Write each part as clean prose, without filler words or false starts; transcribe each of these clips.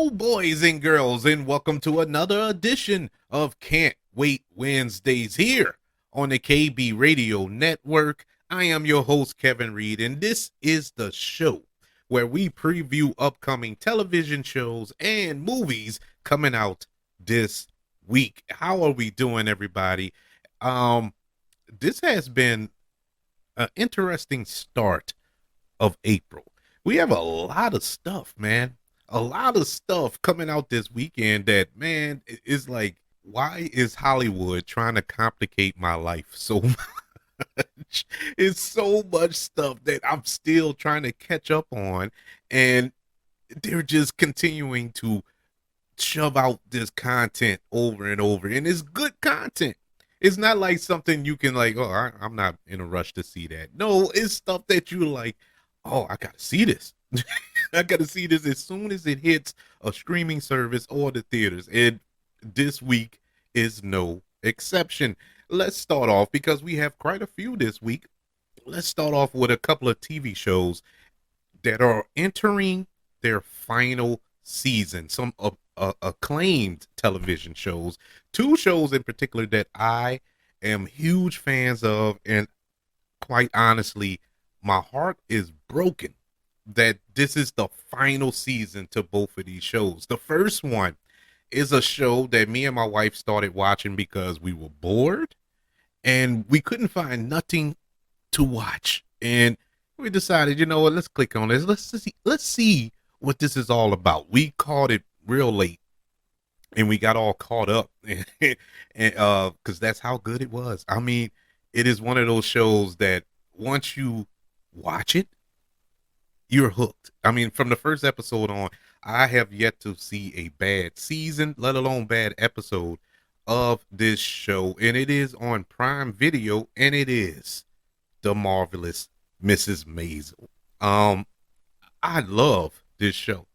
Hello, boys and girls, and welcome to another edition of Can't Wait Wednesdays here on the KB Radio Network. I am your host, Kevin Reed, and this is the show where we preview upcoming television shows and movies coming out this week. How are we doing, everybody? Um, this has been an interesting start of April. We have a lot of stuff, man. A lot of stuff coming out this weekend that, man, is like, why is Hollywood trying to complicate my life so much? It's so much stuff that I'm still trying to catch up on, and they're just continuing to shove out this content over and over, and it's good content. It's not like something you can like, oh, I'm not in a rush to see that. No, it's stuff that you like, oh, I gotta see this. I gotta see this as soon as it hits a streaming service or the theaters. And this week is no exception. Let's start off because we have quite a few this week. Let's start off with a couple of TV shows that are entering their final season. Some acclaimed television shows. Two shows in particular that I am huge fans of, and quite honestly, my heart is broken that this is the final season to both of these shows. The first one is a show that me and my wife started watching because we were bored and we couldn't find nothing to watch. And we decided, you know what, let's click on this. Let's see what this is all about. We caught it real late and we got all caught up and because that's how good it was. I mean, it is one of those shows that once you watch it, you're hooked. I mean, from the first episode on, I have yet to see a bad season, let alone bad episode of this show. And it is on Prime Video, and it is The Marvelous Mrs. Maisel. I love this show,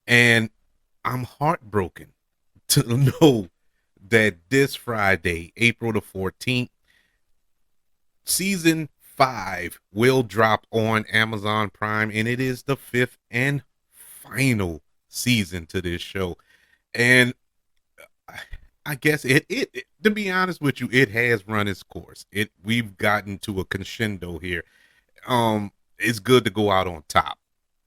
and I'm heartbroken to know that this Friday, April the 14th, season 5 will drop on Amazon Prime, and it is the 5th and final season to this show. And I guess it to be honest with you, it has run its course. We've gotten to a crescendo here. It's good to go out on top.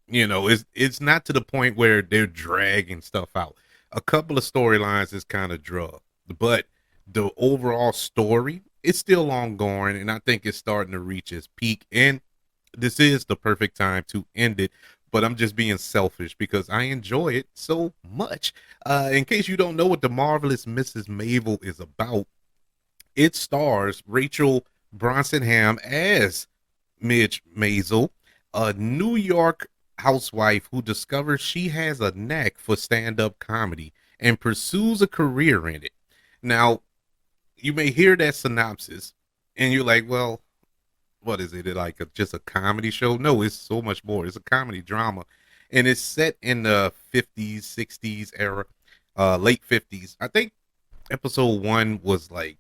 You know, it's not to the point where they're dragging stuff out. A couple of storylines is kind of drugged, but the overall story, it's still ongoing, and I think it's starting to reach its peak. And this is the perfect time to end it. But I'm just being selfish because I enjoy it so much. In case you don't know what The Marvelous Mrs. Maisel is about, it stars Rachel Brosnahan as Midge Maisel, a New York housewife who discovers she has a knack for stand-up comedy and pursues a career in it. Now, you may hear that synopsis and you're like, well, what is it? Like just a comedy show? No, it's so much more. It's a comedy drama, and it's set in the 50s, 60s era, late 50s. I think episode 1 was like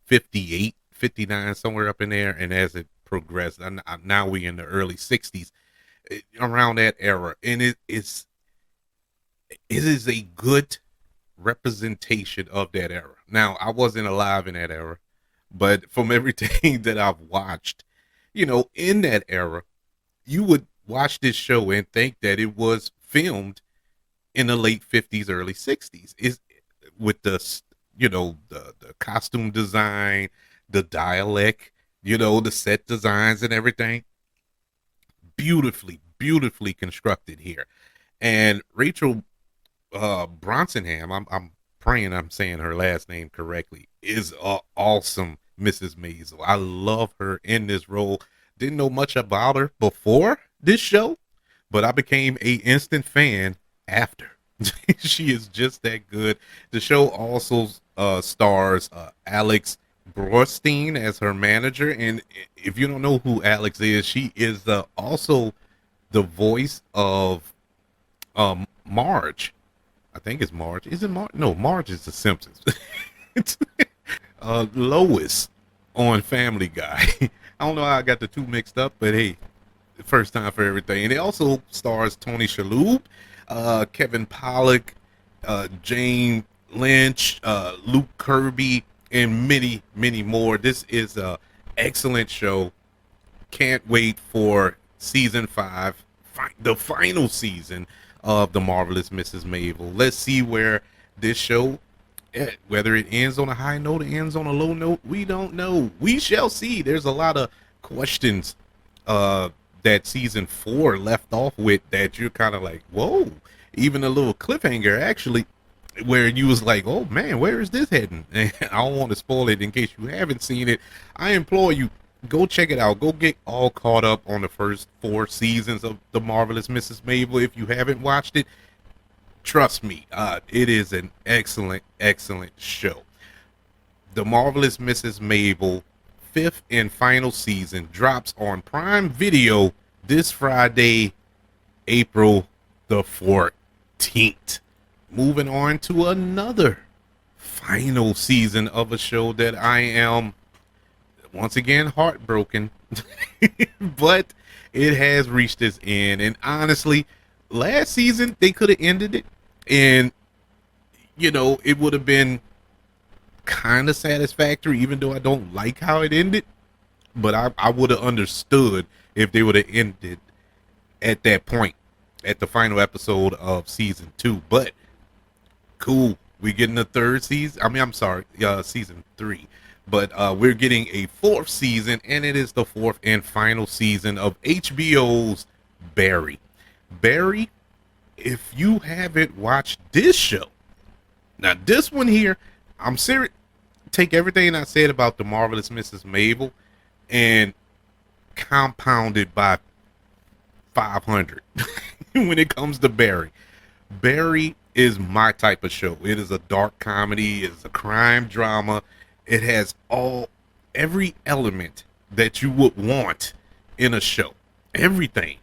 58, 59, somewhere up in there, and as it progressed, now we in the early 60s, around that era, and it is a good representation of that era. Now, I wasn't alive in that era, but from everything that I've watched, you know, in that era, you would watch this show and think that it was filmed in the late 50s, early 60s. Is with the, you know, the costume design, the dialect, you know, the set designs and everything. Beautifully constructed here. And Rachel Brosnahan, I'm praying I'm saying her last name correctly, is awesome Mrs. Maisel. I love her in this role. Didn't know much about her before this show, but I became a instant fan after. She is just that good. The show also stars Alex Borstein as her manager, and if you don't know who Alex is, she is also the voice of Marge. I think it's Marge. Is it Marge? No, Marge is the Simpsons. It's Lois on Family Guy. I don't know how I got the two mixed up, but hey, first time for everything. And it also stars Tony Shalhoub, Kevin Pollak, Jane Lynch, Luke Kirby, and many, many more. This is a excellent show. Can't wait for season 5, the final season of The Marvelous Mrs. Maisel. Let's see where this show, whether it ends on a high note or ends on a low note, we don't know. We shall see. There's a lot of questions that season 4 left off with that you're kind of like, whoa. Even a little cliffhanger, actually, where you was like, oh man, where is this heading? And I don't want to spoil it in case you haven't seen it. I implore you, go check it out. Go get all caught up on the first 4 seasons of The Marvelous Mrs. Maisel. If you haven't watched it, trust me, it is an excellent, excellent show. The Marvelous Mrs. Maisel 5th and final season drops on Prime Video this Friday, April the 14th. Moving on to another final season of a show that I am once again heartbroken, but it has reached its end. And honestly, last season they could have ended it, and it would have been kind of satisfactory, even though I don't like how it ended. But I would have understood if they would have ended at that point, at the final episode of season 2. But cool, we're getting a 3rd season. I'm sorry, season 3. But we're getting a 4th season, and it is the 4th and final season of HBO's Barry. Barry, if you haven't watched this show, now this one here, I'm serious. Take everything I said about The Marvelous Mrs. Maisel and compound it by 500 when it comes to Barry. Barry is my type of show. It is a dark comedy. It's a crime drama. It has every element that you would want in a show. Everything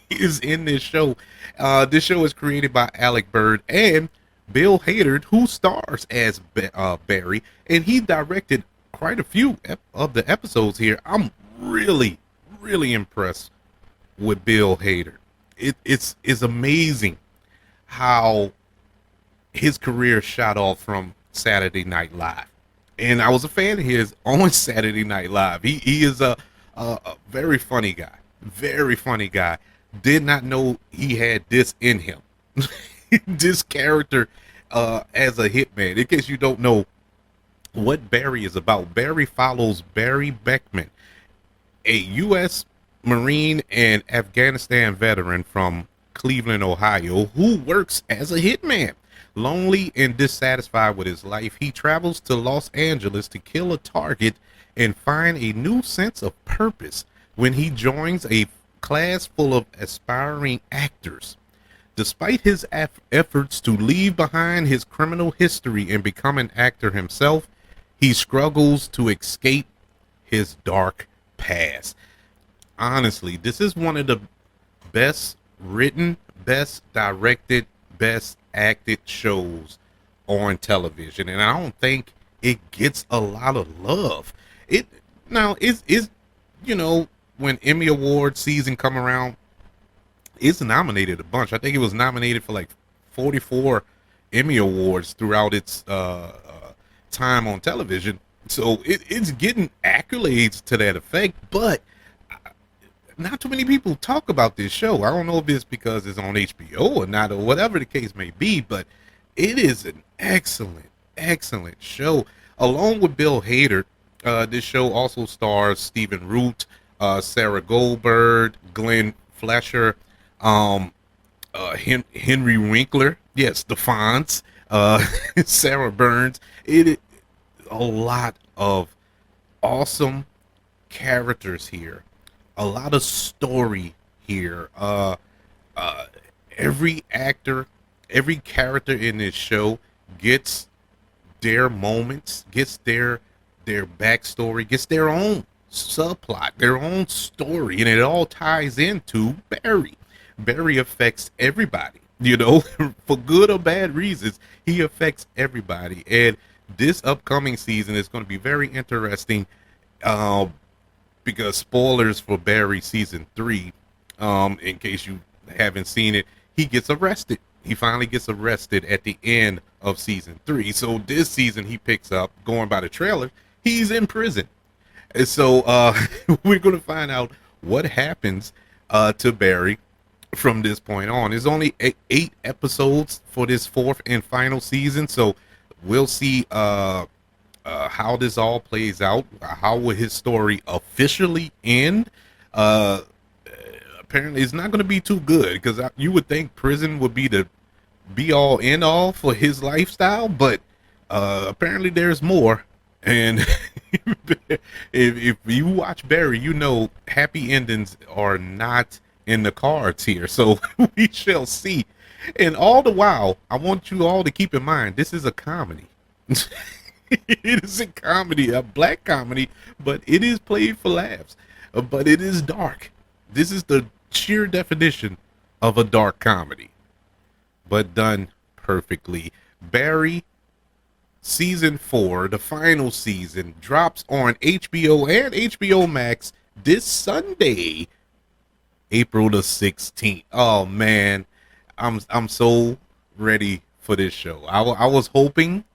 is in this show. This show is created by Alec Byrd and Bill Hader, who stars as Barry, and he directed quite a few of the episodes here. I'm really, really impressed with Bill Hader. It's amazing how his career shot off from Saturday Night Live, and I was a fan of his on Saturday Night Live. He is a very funny guy, very funny guy. Did not know he had this in him. This character as a hitman. In case you don't know what Barry is about, Barry follows Barry Beckman, a U.S. Marine and Afghanistan veteran from Cleveland, Ohio, who works as a hitman. Lonely and dissatisfied with his life, he travels to Los Angeles to kill a target and find a new sense of purpose when he joins a class full of aspiring actors. Despite his efforts to leave behind his criminal history and become an actor himself, he struggles to escape his dark past. Honestly, this is one of the best written, best directed, best acted shows on television, and I don't think it gets a lot of love. It now is when Emmy Award season come around, it's nominated a bunch. I think it was nominated for like 44 Emmy Awards throughout its time on television. So it's getting accolades to that effect, but not too many people talk about this show. I don't know if it's because it's on HBO or not, or whatever the case may be, but it is an excellent, excellent show. Along with Bill Hader, this show also stars Stephen Root, Sarah Goldberg, Glenn Fletcher, Henry Winkler, yes, the Fonz, Sarah Burns. It is a lot of awesome characters here, a lot of story here. Every actor, every character in this show gets their moments, gets their backstory, gets their own subplot, their own story, and it all ties into Barry. Barry affects everybody, for good or bad reasons. He affects everybody, and this upcoming season is going to be very interesting, because spoilers for Barry season 3, in case you haven't seen it, he gets arrested. He finally gets arrested at the end of season 3. So this season he picks up, going by the trailer, he's in prison. And so we're going to find out what happens to Barry from this point on. There's only eight episodes for this fourth and final season, so we'll see how this all plays out. How will his story officially end? Uh, Apparently, it's not going to be too good because you would think prison would be the be all end all for his lifestyle, but apparently there's more. And if you watch Barry, you know happy endings are not in the cards here. So we shall see. And all the while, I want you all to keep in mind this is a comedy. It is a comedy, a black comedy, but it is played for laughs. But it is dark. This is the sheer definition of a dark comedy, but done perfectly. Barry season 4, the final season, drops on HBO and HBO Max this Sunday, April the 16th. Oh man, I'm so ready for this show. I was hoping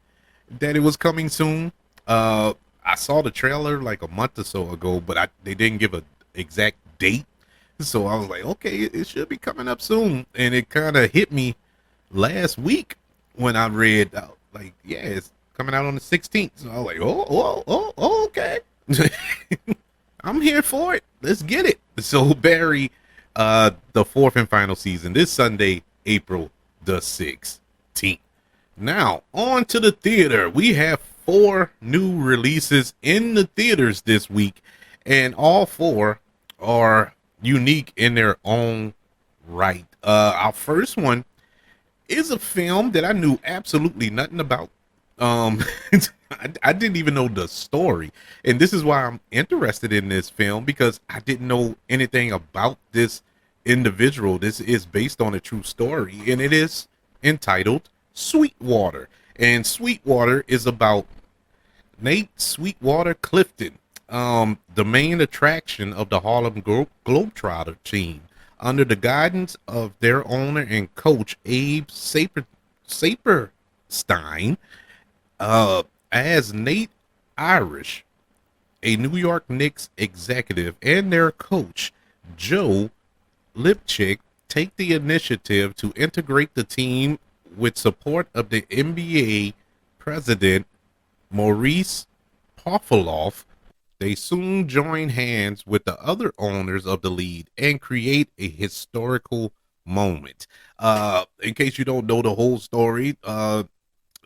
that it was coming soon. I saw the trailer like a month or so ago, but they didn't give a exact date. So I was like, okay, it should be coming up soon. And it kind of hit me last week when I read, like, yeah, it's coming out on the 16th. So I was like, oh, okay. I'm here for it. Let's get it. So Barry, the fourth and final season, this Sunday, April the 16th. Now, on to the theater. We have 4 new releases in the theaters this week, and all 4 are unique in their own right. Our first one is a film that I knew absolutely nothing about. I didn't even know the story, and this is why I'm interested in this film, because I didn't know anything about this individual. This is based on a true story, and it is entitled Sweetwater. And Sweetwater is about Nate Sweetwater Clifton, the main attraction of the Harlem Globetrotter team, under the guidance of their owner and coach Abe Saperstein. As Nate Irish, a New York Knicks executive, and their coach Joe Lipchick take the initiative to integrate the team with support of the NBA president Maurice Pavlov. They soon join hands with the other owners of the league and create a historical moment. In case you don't know the whole story,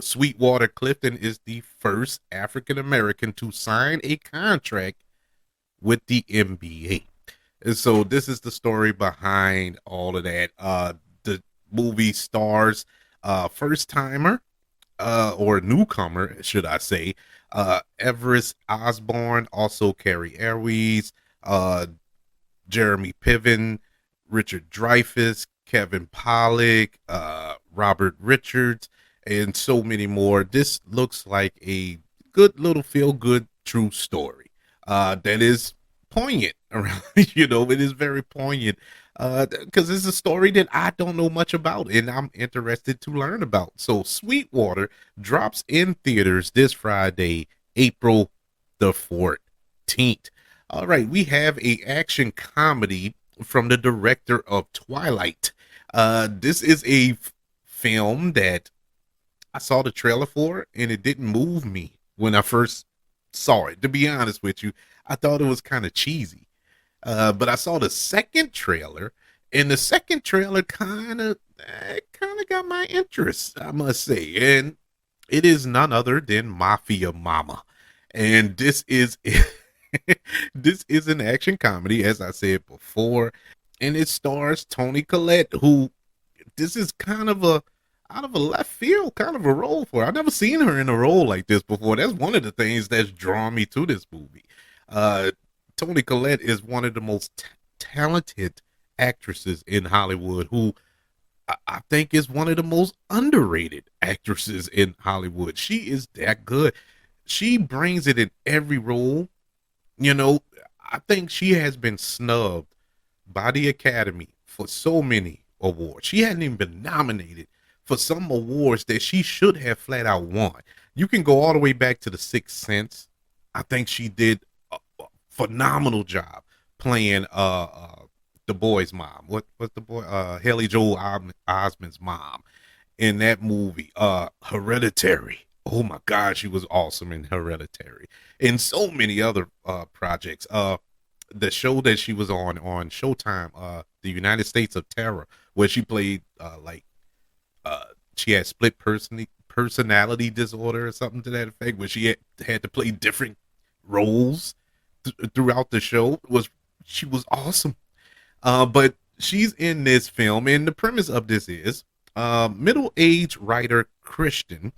Sweetwater Clifton is the first African American to sign a contract with the NBA. And so this is the story behind all of that. The movie stars first timer or newcomer, should I say, Everest Osborne, also Carrie Airways, Jeremy Piven, Richard Dreyfuss, Kevin Pollak, Robert Richards, and so many more. This looks like a good little feel-good true story that is poignant around. It is very poignant because it's a story that I don't know much about and I'm interested to learn about. So Sweetwater drops in theaters this Friday, April the 14th. All right, we have a action comedy from the director of Twilight. This is a film that I saw the trailer for and it didn't move me when I first saw it. To be honest with you, I thought it was kind of cheesy. But I saw the second trailer, and the second trailer kind of got my interest, I must say. And it is none other than Mafia Mama, and this is this is an action comedy, as I said before, and it stars Toni Collette, who this is kind of a out of a left field kind of a role for her. I've never seen her in a role like this before. That's one of the things that's drawn me to this movie. Toni Collette is one of the most talented actresses in Hollywood, who I think is one of the most underrated actresses in Hollywood. She is that good. She brings it in every role. I think she has been snubbed by the Academy for so many awards. She hadn't even been nominated for some awards that she should have flat out won. You can go all the way back to The Sixth Sense. I think she did a phenomenal job playing the boy's mom. What's the boy? Haley Joel Osment's mom in that movie. Hereditary. Oh my God, she was awesome in Hereditary. And so many other projects. The show that she was on Showtime, The United States of Terror, where she played she had split personality disorder or something to that effect, where she had to play different roles throughout the show. She was awesome. But she's in this film, and the premise of this is middle-aged writer Kristen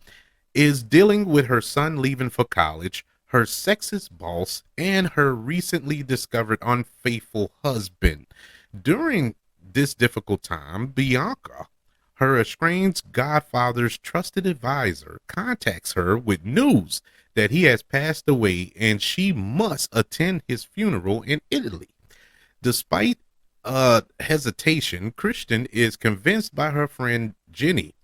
is dealing with her son leaving for college, her sexist boss, and her recently discovered unfaithful husband. During this difficult time, Bianca, her estranged godfather's trusted advisor, contacts her with news that he has passed away and she must attend his funeral in Italy. Despite hesitation, Kristen is convinced by her friend Jenny,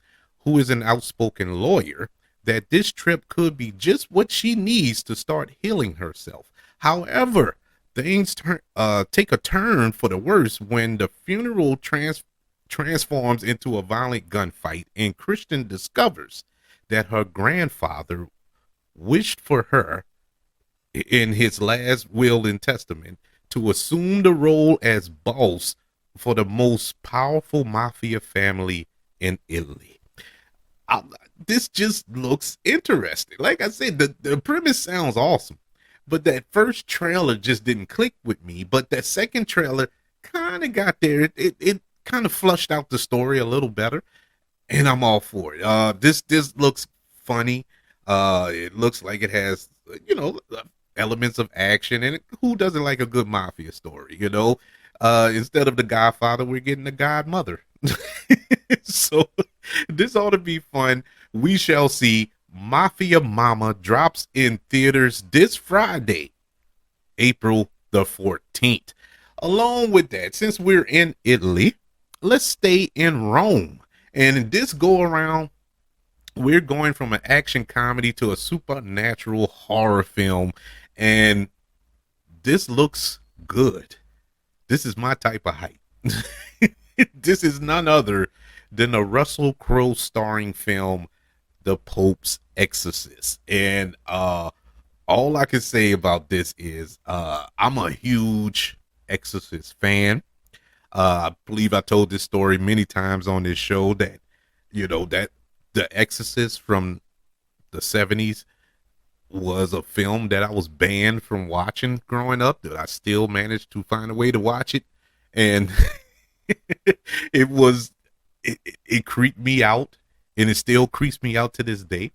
who is an outspoken lawyer, that this trip could be just what she needs to start healing herself. However, things take a turn for the worse when the funeral transforms into a violent gunfight, and Kristen discovers that her grandfather wished for her in his last will and testament to assume the role as boss for the most powerful mafia family in Italy. This just looks interesting. Like I said, the premise sounds awesome, but that first trailer just didn't click with me. But that second trailer kind of got there. It kind of flushed out the story a little better, and I'm all for it. This looks funny. It looks like it has elements of action, and who doesn't like a good mafia story? Instead of the Godfather, we're getting the Godmother. So this ought to be fun. We shall see. Mafia Mama drops in theaters this Friday, April the 14th. Along with that, since we're in Italy, let's stay in Rome. And in this go around, we're going from an action comedy to a supernatural horror film. And this looks good. This is my type of hype. This is none other than a Russell Crowe starring film, The Pope's Exorcist. And all I can say about this is I'm a huge Exorcist fan. I believe I told this story many times on this show that that The Exorcist from the 70s was a film that I was banned from watching growing up, that I still managed to find a way to watch it. And it creeped me out, and it still creeps me out to this day.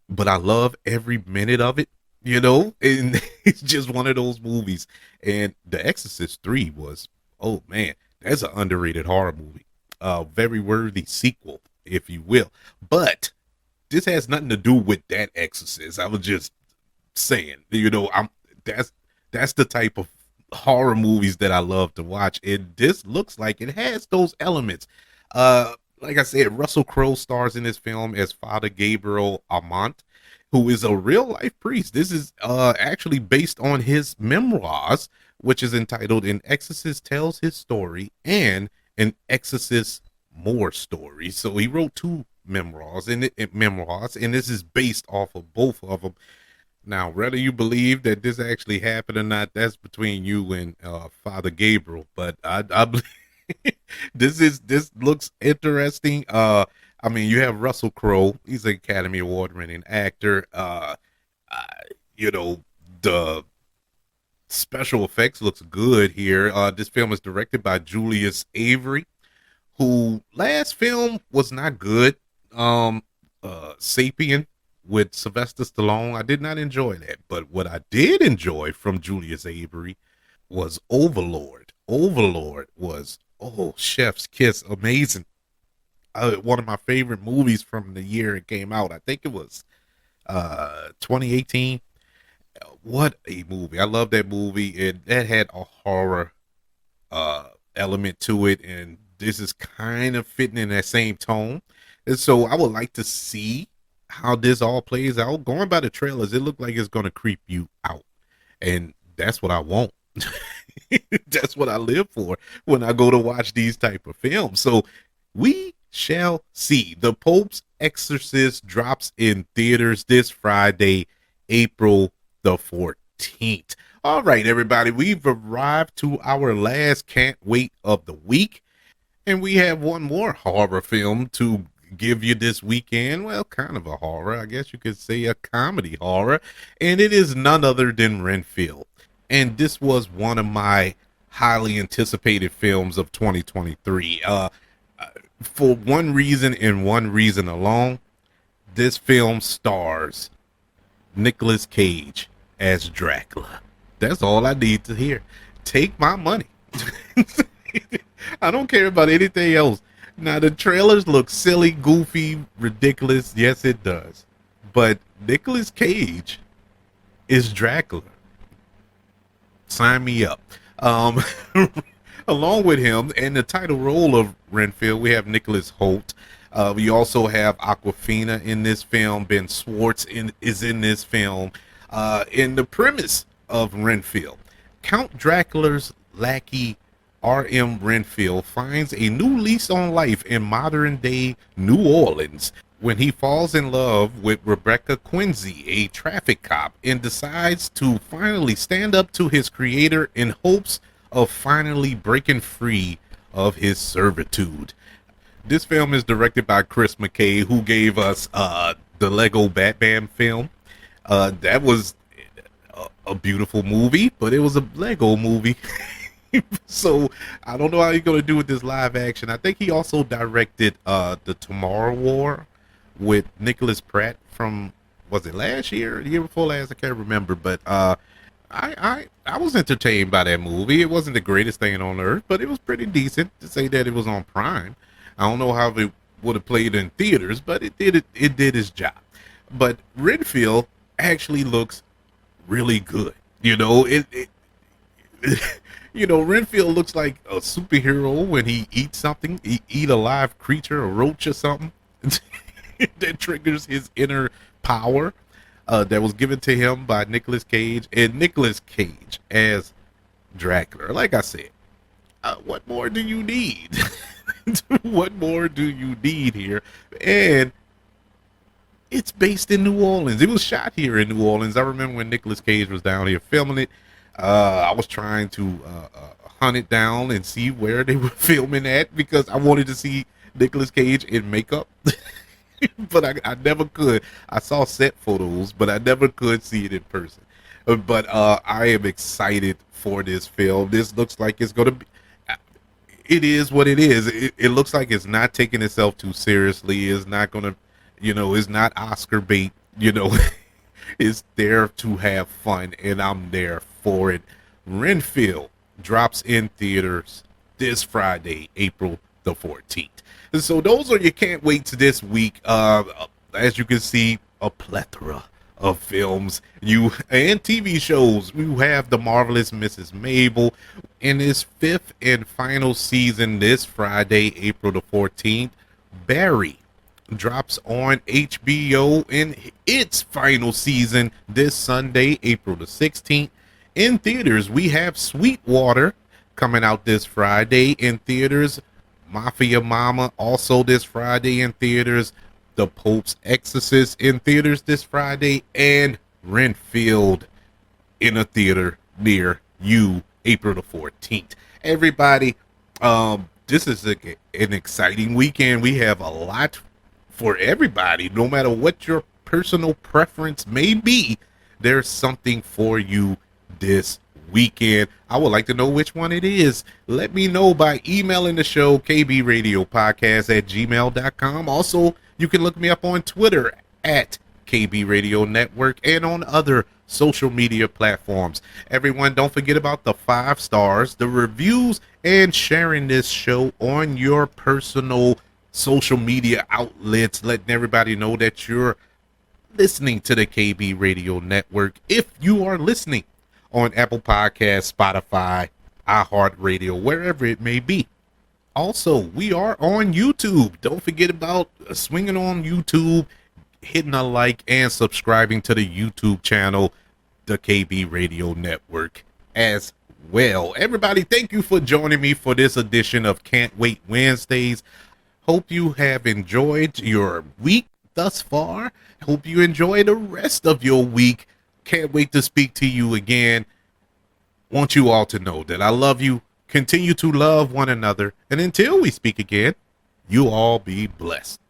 But I love every minute of it, and it's just one of those movies. And The Exorcist 3 was, oh man, that's an underrated horror movie. Very worthy sequel, if you will. But this has nothing to do with that Exorcist. I was just saying, that's the type of horror movies that I love to watch. And this looks like it has those elements. Like I said, Russell Crowe stars in this film as Father Gabriel Amont, who is a real life priest. This is actually based on his memoirs, which is entitled An Exorcist Tells His Story and An Exorcist More Story. So he wrote two memoirs, and this is based off of both of them. Now, whether you believe that this actually happened or not, that's between you and Father Gabriel. But I believe this looks interesting. I mean, you have Russell Crowe. He's an Academy Award winning actor. The special effects looks good here. This film is directed by Julius Avery, who last film was not good. Sapien with Sylvester Stallone. I did not enjoy that. But what I did enjoy from Julius Avery was Overlord. Overlord was, chef's kiss, amazing. One of my favorite movies from the year it came out. I think it was 2018. What a movie. I love that movie. That had a horror element to it, and this is kind of fitting in that same tone. And so I would like to see how this all plays out. Going by the trailers, it looked like it's going to creep you out, and that's what I want. That's what I live for when I go to watch these type of films. So we shall see. The Pope's Exorcist drops in theaters this Friday, April the 14th. All right, everybody, we've arrived to our last can't wait of the week, and we have one more horror film to give you this weekend. Well, kind of a horror, I guess you could say a comedy horror, and it is none other than Renfield. And this was one of my highly anticipated films of 2023. For one reason and one reason alone, this film stars Nicolas Cage as Dracula. That's all I need to hear. Take my money. I don't care about anything else. Now, the trailers look silly, goofy, ridiculous. Yes, it does. But Nicolas Cage is Dracula. Sign me up. Along with him, in the title role of Renfield, we have Nicholas Hoult. We also have Awkwafina in this film. Ben Schwartz is in this film. In the premise of Renfield, Count Dracula's lackey R.M. Renfield finds a new lease on life in modern-day New Orleans when he falls in love with Rebecca Quincy, a traffic cop, and decides to finally stand up to his creator in hopes of finally breaking free of his servitude. This film is directed by Chris McKay, who gave us the Lego Batman film. That was a beautiful movie, but it was a Lego movie. So I don't know how he's going to do with this live action. I think he also directed the Tomorrow War with Nicholas Pratt from, was it last year or the year before last? I can't remember, but I was entertained by that movie. It wasn't the greatest thing on earth, but it was pretty decent. To say that it was on Prime, I don't know how it would have played in theaters, but it did its job. But Renfield actually looks really good. You know, you know, Renfield looks like a superhero when he eats something. He eat a live creature, a roach or something, that triggers his inner power that was given to him by Nicolas Cage. And Nicolas Cage as Dracula, like I said, what more do you need? What more do you need here? And it's based in New Orleans. It was shot here in New Orleans. I remember when Nicolas Cage was down here filming it. I was trying to hunt it down and see where they were filming at because I wanted to see Nicolas Cage in makeup. But I never could. I saw set photos, but I never could see it in person. But I am excited for this film. This looks like it's going to be, it is what it is. It looks like it's not taking itself too seriously. It's not going to, you know, it's not Oscar bait, you know. It's there to have fun, and I'm there for it. Renfield drops in theaters this Friday, April the 14th. And so those are your can't waits this week. As you can see, a plethora of films and TV shows. We have The Marvelous Mrs. Maisel in its 5th and final season this Friday, April the 14th. Barry drops on HBO in its final season this Sunday, April the 16th. In theaters, we have Sweetwater coming out this Friday in theaters. Mafia Mama also this Friday in theaters. The Pope's Exorcist in theaters this Friday. And Renfield in a theater near you, April the 14th. Everybody, this is an exciting weekend. We have a lot for everybody. No matter what your personal preference may be, there's something for you this weekend. I would like to know which one it is. Let me know by emailing the show, kbradiopodcast@gmail.com. Also, you can look me up on Twitter at KB Radio Network and on other social media platforms. Everyone, don't forget about the 5 stars, the reviews, and sharing this show on your personal social media outlets, letting everybody know that you're listening to the KB Radio Network. If you are listening on Apple Podcasts, Spotify, iHeartRadio, wherever it may be. Also, we are on YouTube. Don't forget about swinging on YouTube, hitting a like, and subscribing to the YouTube channel, the KB Radio Network, as well. Everybody, thank you for joining me for this edition of Can't Wait Wednesdays. Hope you have enjoyed your week thus far. Hope you enjoy the rest of your week. Can't wait to speak to you again. Want you all to know that I love you. Continue to love one another. And until we speak again, you all be blessed.